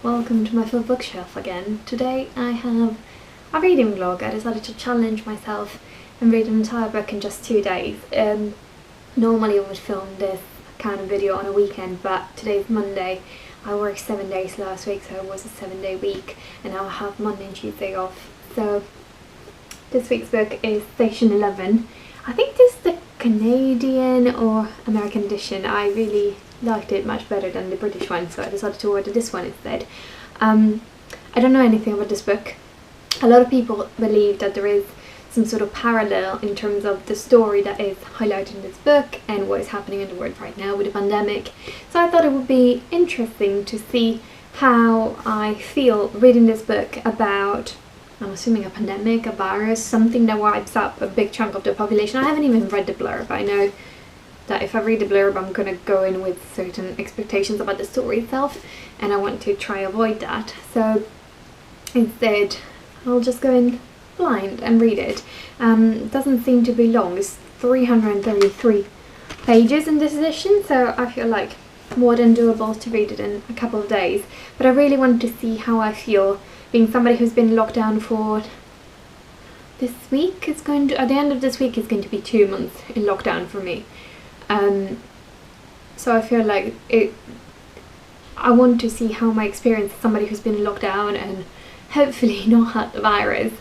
welcome to my full bookshelf again. Today I have a reading vlog. I decided to challenge myself and read an entire book in just 2 days. Normally I would film this kind of video on a weekend, but today's Monday. I worked 7 days last week, so it was a 7-day week, and now I have Monday and Tuesday off. So this week's book is Station 11. I think this is the Canadian or American edition. I really liked it much better than the British one, so I decided to order this one instead. I don't know anything about this book. A lot of people believe that there is some sort of parallel in terms of the story that is highlighted in this book and what is happening in the world right now with the pandemic. So I thought it would be interesting to see how I feel reading this book about, I'm assuming, a pandemic, a virus, something that wipes up a big chunk of the population. I haven't even read the blurb. I know that if I read the blurb I'm gonna go in with certain expectations about the story itself, and I want to try avoid that. So instead I'll just go in blind and read it. It doesn't seem to be long. It's 333 pages in this edition, so I feel like more than doable to read it in a couple of days. But I really wanted to see how I feel being somebody who's been locked down for this week. It's going to, at the end of this week, it's going to be 2 months in lockdown for me. So I feel like I want to see how my experience as somebody who's been in lockdown and hopefully not had the virus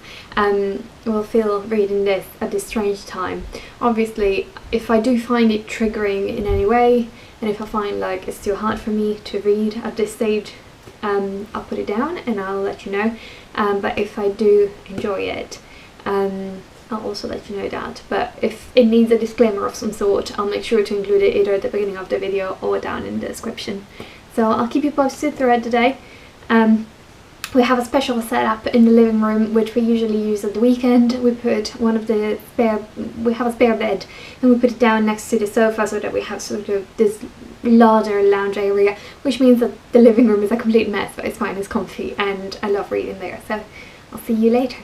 will feel reading this at this strange time. Obviously, if I do find it triggering in any way, and if I find like it's too hard for me to read at this stage, I'll put it down and I'll let you know. But if I do enjoy it, I'll also let you know that. But if it needs a disclaimer of some sort, I'll make sure to include it either at the beginning of the video or down in the description. So I'll keep you posted throughout the day. We have a special setup in the living room which we usually use at the weekend. We put we have a spare bed and we put it down next to the sofa so that we have sort of this larger lounge area, which means that the living room is a complete mess, but it's fine, it's comfy, and I love reading there. So I'll see you later.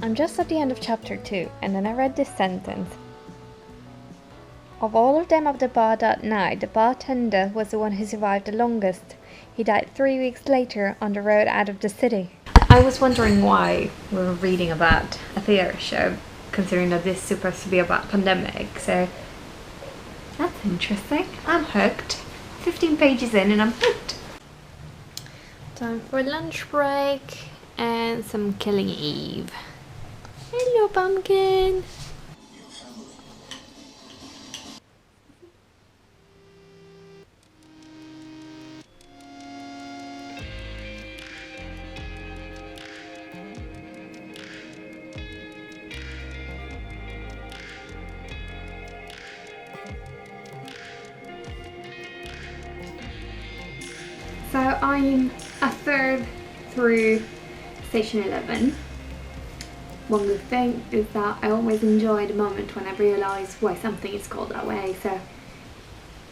I'm just at the end of chapter 2, and then I read this sentence. Of all of them at the bar that night, the bartender was the one who survived the longest. He died 3 weeks later on the road out of the city. I was wondering why we were reading about a theatre show, considering that this is supposed to be about pandemic, so that's interesting. I'm hooked. 15 pages in and I'm hooked. Time for lunch break and some Killing Eve. Hello, pumpkin! So I'm a third through Station 11. One good thing is that I always enjoy the moment when I realise why something is called that way. So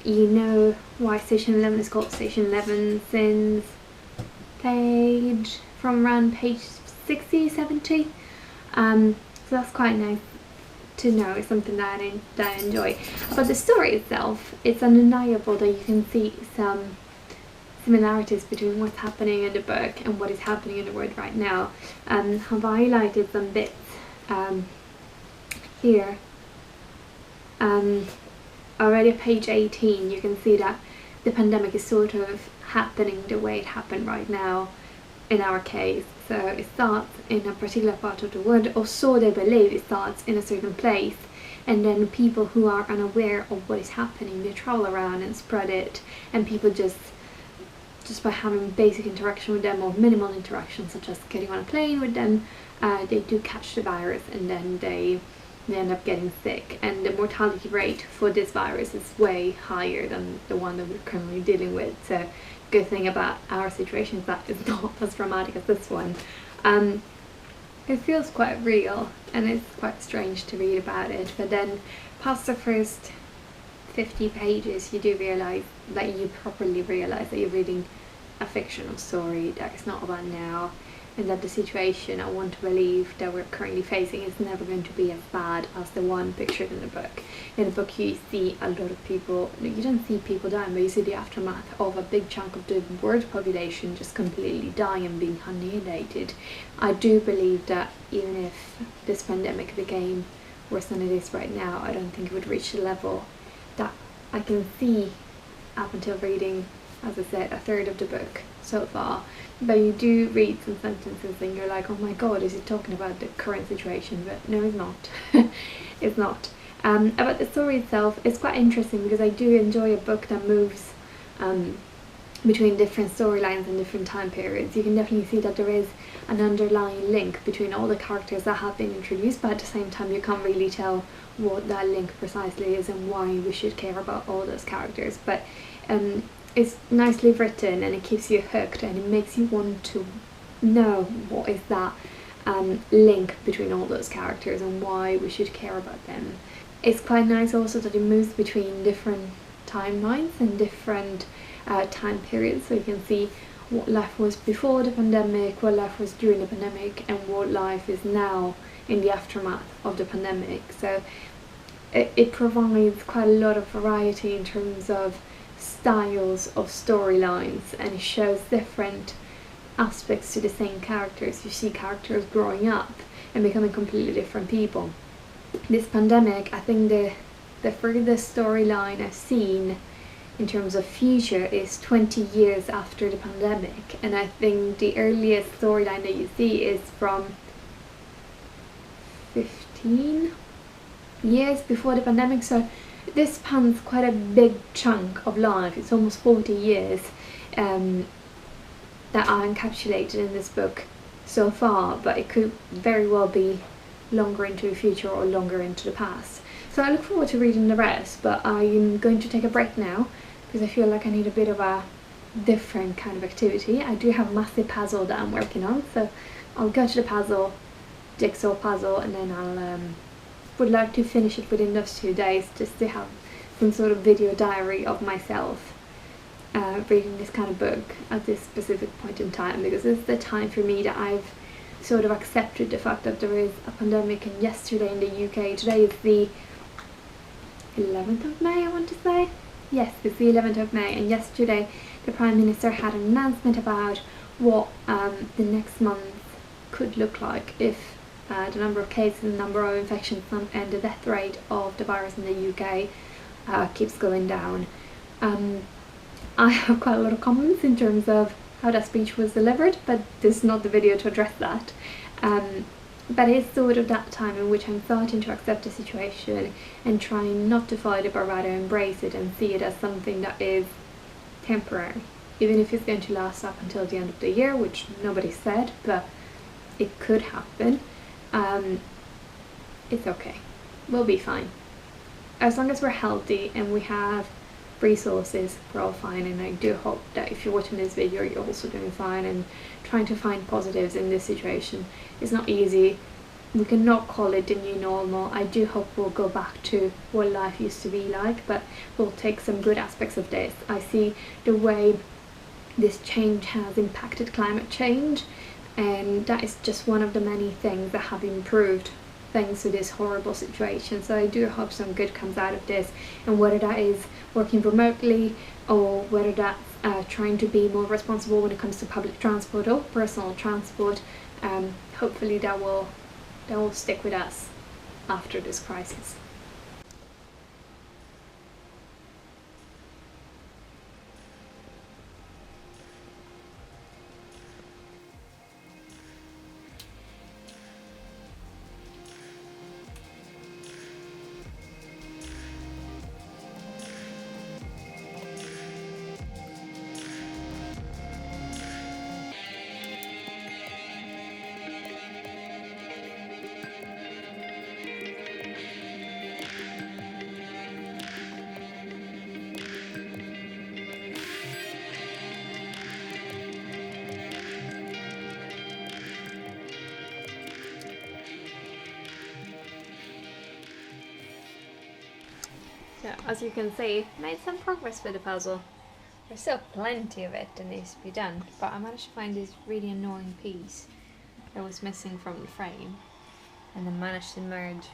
you know why Station 11 is called Station 11 since from around page 60, 70. So that's quite nice to know. It's something that I enjoy. But the story itself, it's undeniable that you can see some similarities between what's happening in the book and what is happening in the world right now. I've highlighted some bits here. Already at page 18 you can see that the pandemic is sort of happening the way it happened right now in our case. So it starts in a particular part of the world, or so they believe it starts in a certain place, and then people who are unaware of what is happening, they travel around and spread it, and people just by having basic interaction with them or minimal interaction, such as getting on a plane with them, they do catch the virus, and then they end up getting sick. And the mortality rate for this virus is way higher than the one that we're currently dealing with. So good thing about our situation is that it's not as dramatic as this one. It feels quite real, and it's quite strange to read about it, but then past the first 50 pages you do realise that you properly realise that you're reading a fictional story that is not about now, and that the situation I want to believe that we're currently facing is never going to be as bad as the one pictured in the book. In the book you see a lot of people, you don't see people dying, but you see the aftermath of a big chunk of the world population just completely dying and being annihilated. I do believe that even if this pandemic became worse than it is right now, I don't think it would reach the level that I can see up until reading, as I said, a third of the book so far. But you do read some sentences and you're like, oh my god, is it talking about the current situation? But no, it's not. It's not. About the story itself, it's quite interesting because I do enjoy a book that moves between different storylines and different time periods. You can definitely see that there is an underlying link between all the characters that have been introduced, but at the same time you can't really tell what that link precisely is and why we should care about all those characters. But it's nicely written, and it keeps you hooked, and it makes you want to know what is that link between all those characters and why we should care about them. It's quite nice also that it moves between different timelines and different time periods, so you can see what life was before the pandemic, what life was during the pandemic, and what life is now in the aftermath of the pandemic. So it provides quite a lot of variety in terms of styles of storylines, and it shows different aspects to the same characters. You see characters growing up and becoming completely different people. This pandemic, I think the furthest storyline I've seen in terms of future is 20 years after the pandemic, and I think the earliest storyline that you see is from 15 years before the pandemic. So this spans quite a big chunk of life. It's almost 40 years that are encapsulated in this book so far, but it could very well be longer into the future or longer into the past. So I look forward to reading the rest, but I'm going to take a break now because I feel like I need a bit of a different kind of activity. I do have a massive puzzle that I'm working on, so I'll go to the puzzle, jigsaw puzzle, and then I'll would like to finish it within those 2 days, just to have some sort of video diary of myself reading this kind of book at this specific point in time, because it's the time for me that I've sort of accepted the fact that there is a pandemic. And yesterday in the UK, today is the 11th of May, I want to say. Yes, it's the 11th of May, and yesterday the Prime Minister had an announcement about what the next month could look like if the number of cases, the number of infections, and the death rate of the virus in the UK keeps going down. I have quite a lot of comments in terms of how that speech was delivered, but this is not the video to address that. But it's sort of that time in which I'm starting to accept the situation and trying not to fight it, but rather embrace it and see it as something that is temporary. Even if it's going to last up until the end of the year, which nobody said, but it could happen. It's okay. We'll be fine. As long as we're healthy and we have resources, we're all fine. And I do hope that if you're watching this video, you're also doing fine and trying to find positives in this situation. It's not easy. We cannot call it the new normal. I do hope we'll go back to what life used to be like, but we'll take some good aspects of this. I see the way this change has impacted climate change, and that is just one of the many things that have improved thanks to this horrible situation. So I do hope some good comes out of this, and whether that is working remotely or whether that's trying to be more responsible when it comes to public transport or personal transport, hopefully that will stick with us after this crisis. So as you can see, made some progress with the puzzle. There's still plenty of it that needs to be done, but I managed to find this really annoying piece that was missing from the frame, and then managed to merge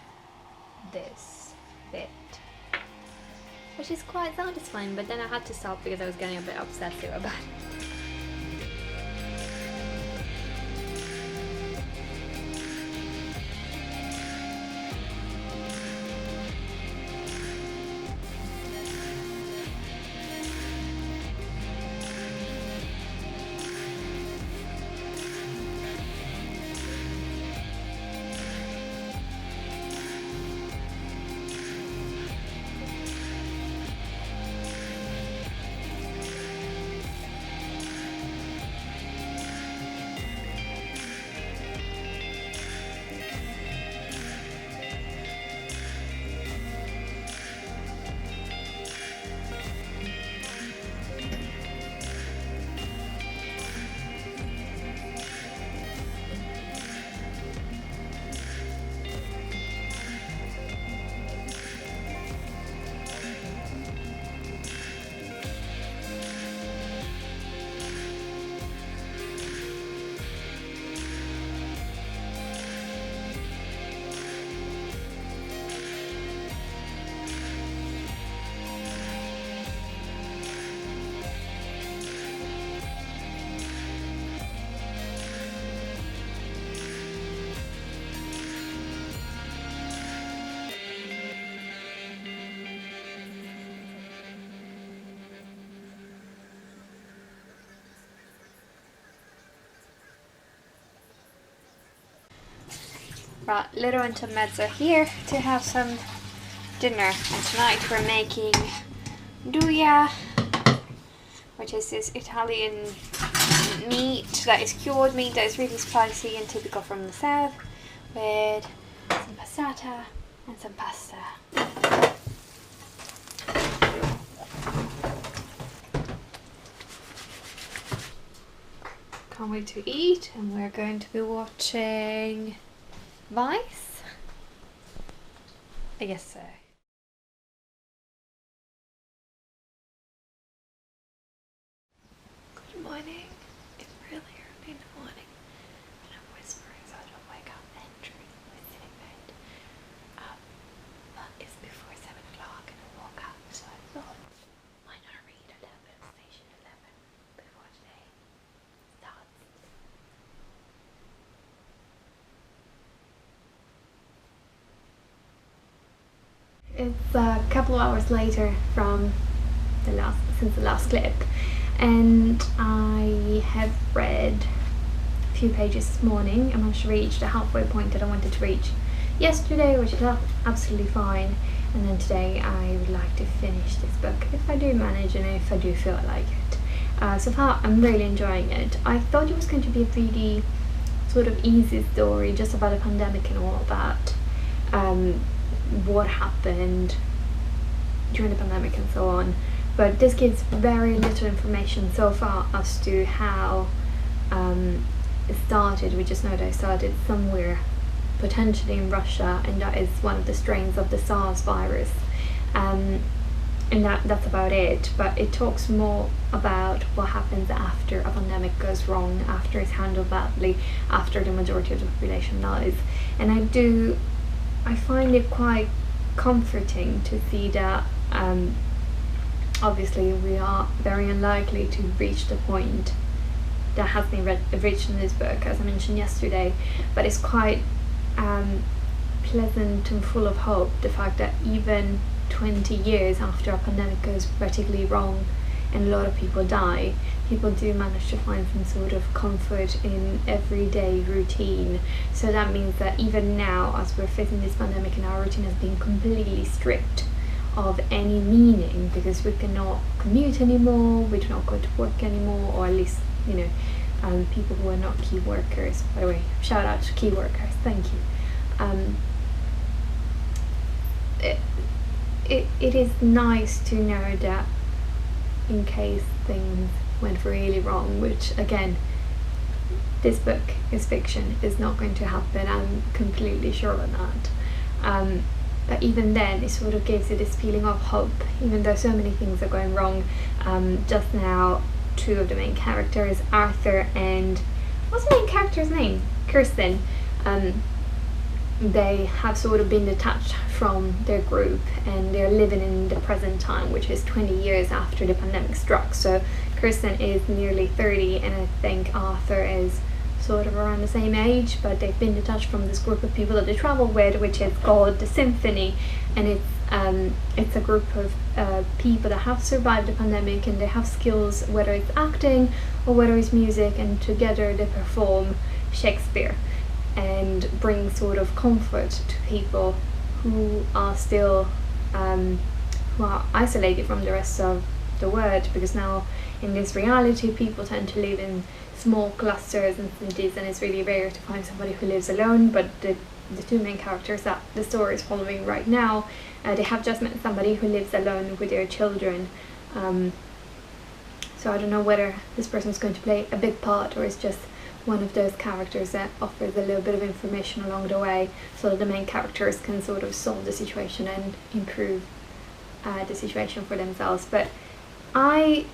this bit, which is quite satisfying, but then I had to stop because I was getting a bit obsessive about it. Right, little intermezzo here to have some dinner, and tonight we're making duja, which is this Italian meat that is cured meat that is really spicy and typical from the south, with some passata and some pasta. Can't wait to eat, and we're going to be watching Vice? I guess so. Good morning. It's really early in the morning, and I'm whispering so I don't wake up Andrew in my sitting bed. But it's before 7 o'clock and I woke up, so I thought, why not read a little bit of Station 11 before today starts? It's a couple of hours later from since the last clip, and I have read a few pages this morning. I managed to reach the halfway point that I wanted to reach yesterday, which is absolutely fine, and then today I would like to finish this book if I do manage and if I do feel like it. So far I'm really enjoying it. I thought it was going to be a really sort of easy story just about a pandemic and all that, what happened during the pandemic and so on, but this gives very little information so far as to how it started. We just know that it started somewhere, potentially in Russia, and that is one of the strains of the SARS virus, and that's about it. But it talks more about what happens after a pandemic goes wrong, after it's handled badly, after the majority of the population dies. And I find it quite comforting to see that obviously we are very unlikely to reach the point that has been reached in this book, as I mentioned yesterday, but it's quite pleasant and full of hope, the fact that even 20 years after a pandemic goes particularly wrong and a lot of people die, people do manage to find some sort of comfort in everyday routine. So that means that even now, as we're facing this pandemic and our routine has been completely stripped of any meaning, because we cannot commute anymore, we do not go to work anymore, or at least, people who are not key workers. By the way, shout out to key workers, thank you. It is nice to know that in case things went really wrong, which again, this book is fiction, is not going to happen, I'm completely sure of that. but even then it sort of gives you this feeling of hope, even though so many things are going wrong. Just now, two of the main characters, Arthur and what's the main character's name? Kirsten. They have sort of been detached from their group and they're living in the present time, which is 20 years after the pandemic struck. So Kirsten is nearly 30 and I think Arthur is sort of around the same age, but they've been detached from this group of people that they travel with, which is called the Symphony, and it's a group of people that have survived the pandemic and they have skills, whether it's acting or whether it's music, and together they perform Shakespeare and bring sort of comfort to people who are still who are isolated from the rest of the world, because now in this reality people tend to live in small clusters and cities, and it's really rare to find somebody who lives alone. But the two main characters that the story is following right now, they have just met somebody who lives alone with their children. So I don't know whether this person is going to play a big part or it's just one of those characters that offers a little bit of information along the way so that the main characters can sort of solve the situation and improve the situation for themselves. But I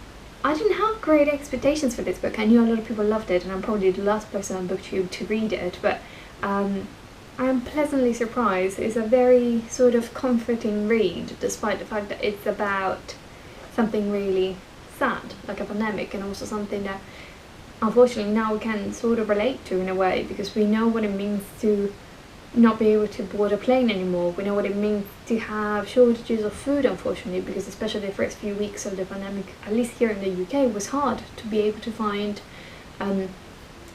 didn't have great expectations for this book. I knew a lot of people loved it and I'm probably the last person on BookTube to read it, but I'm pleasantly surprised. It's a very sort of comforting read, despite the fact that it's about something really sad, like a pandemic, and also something that unfortunately now we can sort of relate to in a way, because we know what it means to not be able to board a plane anymore. We know what it means to have shortages of food, unfortunately, because especially the first few weeks of the pandemic, at least here in the UK, it was hard to be able to find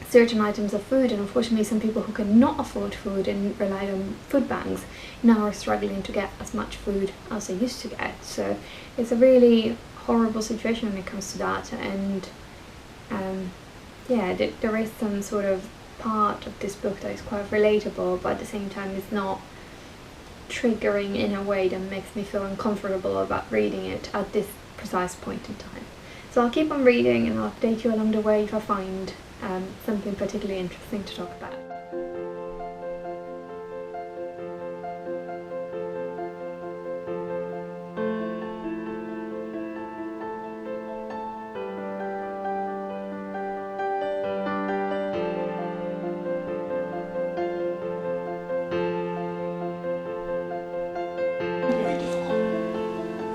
certain items of food, and unfortunately some people who cannot afford food and rely on food banks now are struggling to get as much food as they used to get. So it's a really horrible situation when it comes to that, and yeah, there is some sort of part of this book that is quite relatable, but at the same time it's not triggering in a way that makes me feel uncomfortable about reading it at this precise point in time. So I'll keep on reading and I'll update you along the way if I find something particularly interesting to talk about.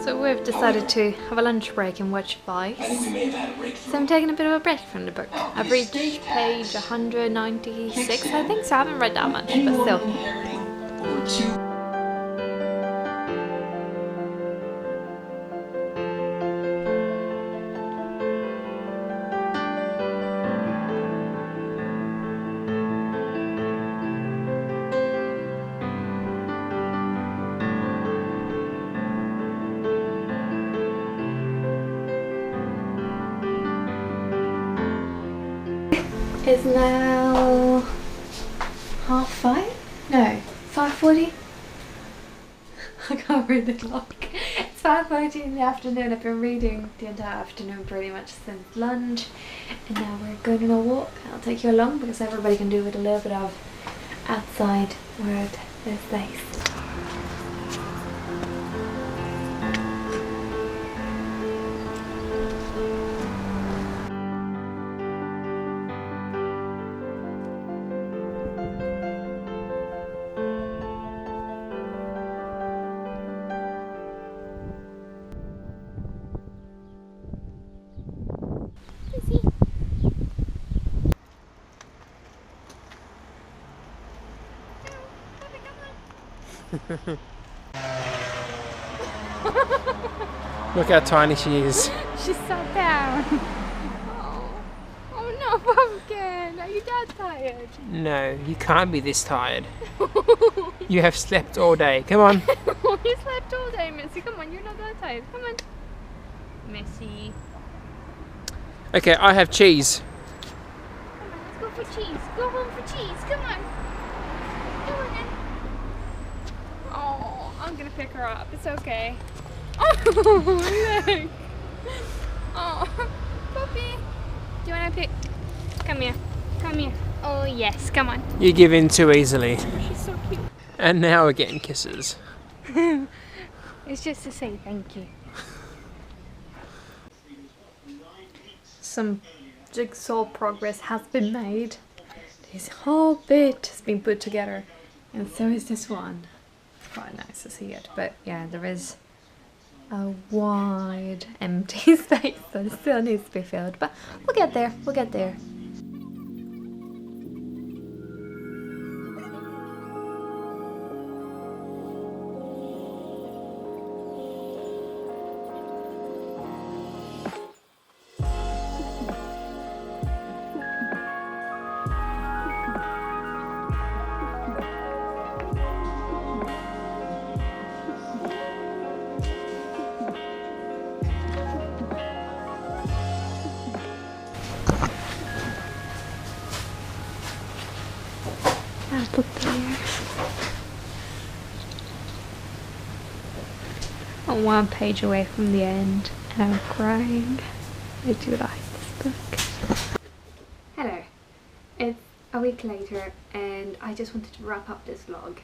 So we've decided to have a lunch break and watch Vice. So I'm taking a bit of a break from the book. I've reached page 196, I think, so I haven't read that much, but still. It's now 5:30? No, 5:40? I can't read the clock. It's 5:40 in the afternoon. I've been reading the entire afternoon pretty much since lunch, and now we're going on a walk. I'll take you along because everybody can do with a little bit of outside world these days. Look how tiny she is. She sat down. Oh no, Pumpkin! Are you that tired? No, you can't be this tired. You have slept all day. Come on. You slept all day, Missy. Come on, you're not that tired. Come on. Missy. Okay, I have cheese. Come on, let's go for cheese. Go home for cheese. Come on. Come on then. Oh, I'm gonna pick her up. It's okay. Oh, look. Oh, puppy. Do you want to pick? Come here. Come here. Oh, yes. Come on. You give in too easily. She's so cute. And now we're getting kisses. It's just to say thank you. Some jigsaw progress has been made. This whole bit has been put together, and so is this one. It's quite nice to see it, but yeah, there is a wide empty space that still needs to be filled, but we'll get there, we'll get there. I'll put there. I'm one page away from the end and I'm crying. I do like this book. Hello, it's a week later and I just wanted to wrap up this vlog.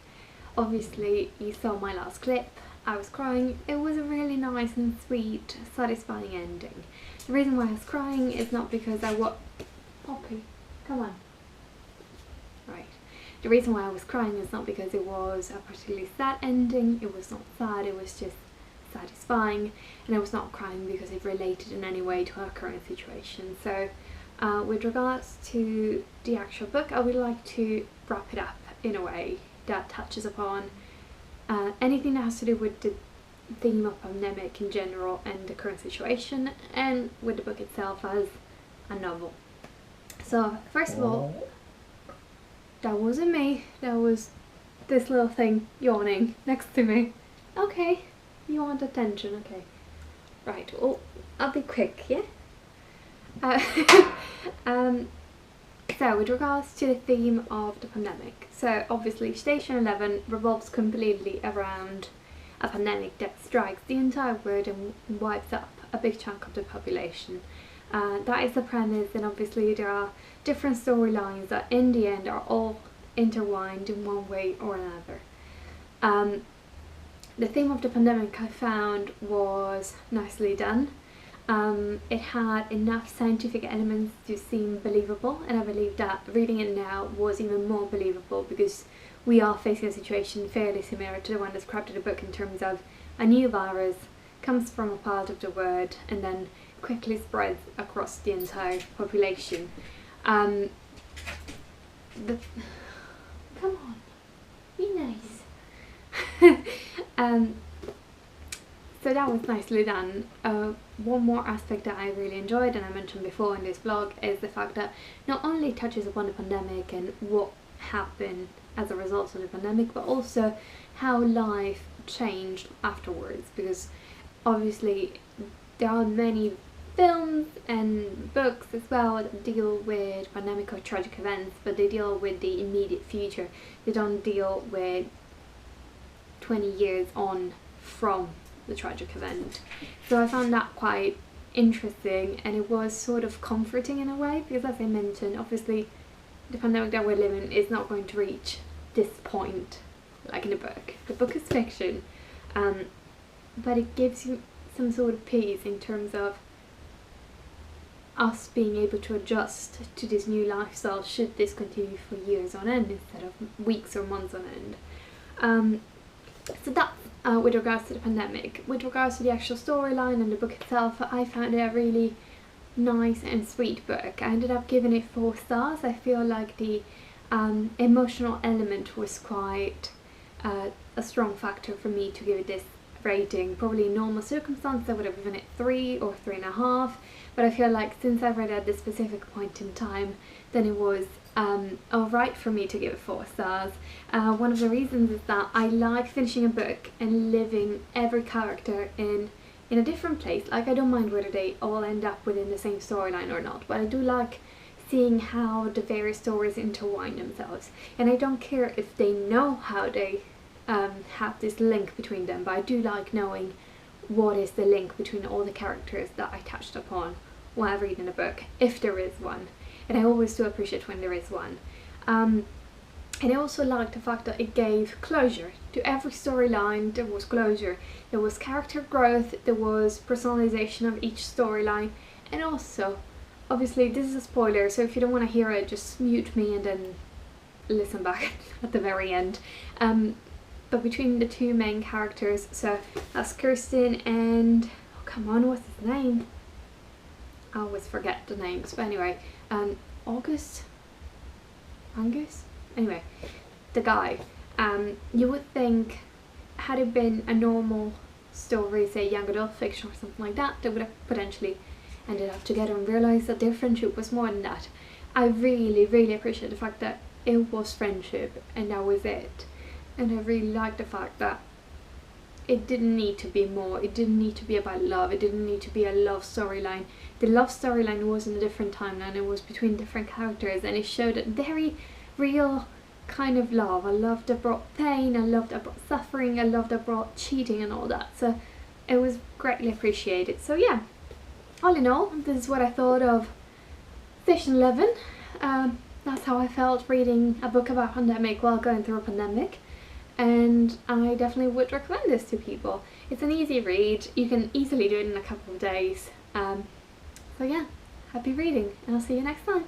Obviously you saw my last clip, I was crying. It was a really nice and sweet, satisfying ending. The reason why I was crying is not because Poppy, come on. Right. The reason why I was crying is not because it was a particularly sad ending. It was not sad, it was just satisfying, and I was not crying because it related in any way to our current situation. So with regards to the actual book, I would like to wrap it up in a way that touches upon anything that has to do with the theme of pandemic in general and the current situation, and with the book itself as a novel. So first of all, that wasn't me, that was this little thing yawning next to me. Okay, you want attention, okay. Right, well, I'll be quick, yeah? So, with regards to the theme of the pandemic, so obviously Station 11 revolves completely around a pandemic that strikes the entire world and wipes up a big chunk of the population. That is the premise, and obviously there are different storylines that in the end are all intertwined in one way or another. The theme of the pandemic I found was nicely done. It had enough scientific elements to seem believable, and I believe that reading it now was even more believable because we are facing a situation fairly similar to the one described in the book in terms of a new virus comes from a part of the world and then quickly spreads across the entire population. Come on, be nice. So that was nicely done. One more aspect that I really enjoyed, and I mentioned before in this vlog, is the fact that not only touches upon the pandemic and what happened as a result of the pandemic, but also how life changed afterwards, because obviously there are many films and books as well that deal with pandemic or tragic events, but they deal with the immediate future. They don't deal with 20 years on from the tragic event. So I found that quite interesting, and it was sort of comforting in a way, because as I mentioned, obviously the pandemic that we're living is not going to reach this point like in the book. The book is fiction, but it gives you some sort of peace in terms of us being able to adjust to this new lifestyle should this continue for years on end instead of weeks or months on end. So that's with regards to the pandemic. With regards to the actual storyline and the book itself, I found it a really nice and sweet book. I ended up giving it 4 stars. I feel like the emotional element was quite a strong factor for me to give it this rating. Probably in normal circumstances I would have given it 3 or 3.5, but I feel like since I read it at this specific point in time, then it was alright for me to give it 4 stars. One of the reasons is that I like finishing a book and living every character in a different place. Like, I don't mind whether they all end up within the same storyline or not, but I do like seeing how the various stories intertwine themselves, and I don't care if they know how they have this link between them, but I do like knowing what is the link between all the characters that I touched upon while reading a book, if there is one, and I always do appreciate when there is one. And I also liked the fact that it gave closure to every storyline. There was closure, there was character growth, there was personalization of each storyline, and also, obviously this is a spoiler, so if you don't want to hear it, just mute me and then listen back at the very end. But between the two main characters, so that's Kirsten and, oh come on, what's his name? I always forget the names, but anyway, Angus? Anyway, the guy. You would think, had it been a normal story, say young adult fiction or something like that, they would have potentially ended up together and realised that their friendship was more than that. I really, really appreciate the fact that it was friendship and that was it. And I really like the fact that it didn't need to be more, it didn't need to be about love, it didn't need to be a love storyline. The love storyline was in a different timeline, it was between different characters, and it showed a very real kind of love, a love that brought pain, a love that brought suffering, a love that brought cheating and all that. So it was greatly appreciated. So yeah, all in all, this is what I thought of Station 11. That's how I felt reading a book about pandemic while going through a pandemic. And I definitely would recommend this to people. It's an easy read, you can easily do it in a couple of days. So yeah, happy reading, and I'll see you next time.